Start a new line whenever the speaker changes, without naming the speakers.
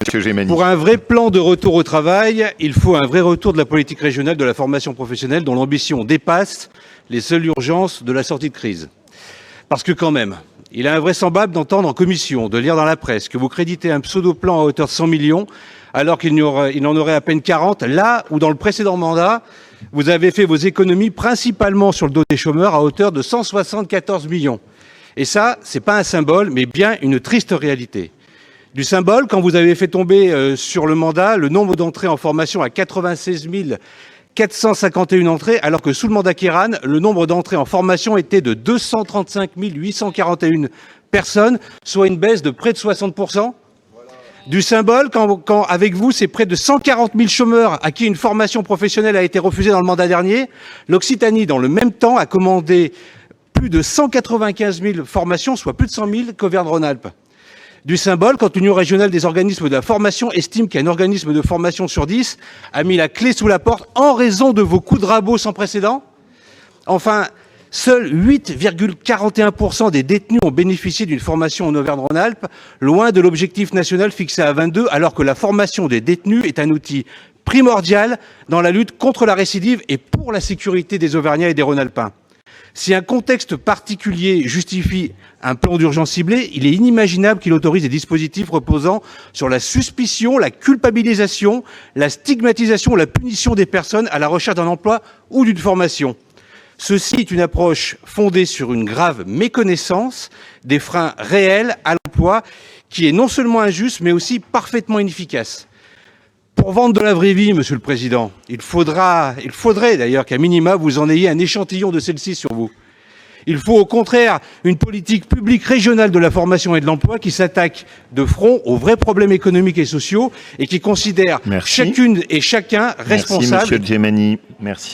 Monsieur Gémani.
Pour un vrai plan de retour au travail, il faut un vrai retour de la politique régionale de la formation professionnelle dont l'ambition dépasse les seules urgences de la sortie de crise. Parce que quand même, il est invraisemblable d'entendre en commission, de lire dans la presse que vous créditez un pseudo-plan à hauteur de 100 millions alors qu'il n'en aurait à peine 40, là où dans le précédent mandat, vous avez fait vos économies principalement sur le dos des chômeurs à hauteur de 174 millions. Et ça, c'est pas un symbole, mais bien une triste réalité. Du symbole, quand vous avez fait tomber sur le mandat le nombre d'entrées en formation à 96 451 entrées, alors que sous le mandat Kéran, le nombre d'entrées en formation était de 235 841 personnes, soit une baisse de près de 60%. Du symbole, quand avec vous, c'est près de 140 000 chômeurs à qui une formation professionnelle a été refusée dans le mandat dernier. L'Occitanie, dans le même temps, a commandé plus de 195 000 formations, soit plus de 100 000 qu'Auvergne-Rhône-Alpes. Du symbole, quand l'Union régionale des organismes de la formation estime qu'un organisme de formation sur 10 a mis la clé sous la porte en raison de vos coups de rabot sans précédent. Enfin, seuls 8,41% des détenus ont bénéficié d'une formation en Auvergne-Rhône-Alpes, loin de l'objectif national fixé à 22, alors que la formation des détenus est un outil primordial dans la lutte contre la récidive et pour la sécurité des Auvergnats et des Rhône-Alpins. Si un contexte particulier justifie un plan d'urgence ciblé, il est inimaginable qu'il autorise des dispositifs reposant sur la suspicion, la culpabilisation, la stigmatisation, la punition des personnes à la recherche d'un emploi ou d'une formation. Ceci est une approche fondée sur une grave méconnaissance des freins réels à l'emploi qui est non seulement injuste, mais aussi parfaitement inefficace. Pour vendre de la vraie vie, Monsieur le Président, il faudrait d'ailleurs qu'à minima, vous en ayez un échantillon de celle-ci sur vous. Il faut au contraire une politique publique régionale de la formation et de l'emploi qui s'attaque de front aux vrais problèmes économiques et sociaux et qui considère chacune et chacun responsable.
Merci, Monsieur Gémani. Merci.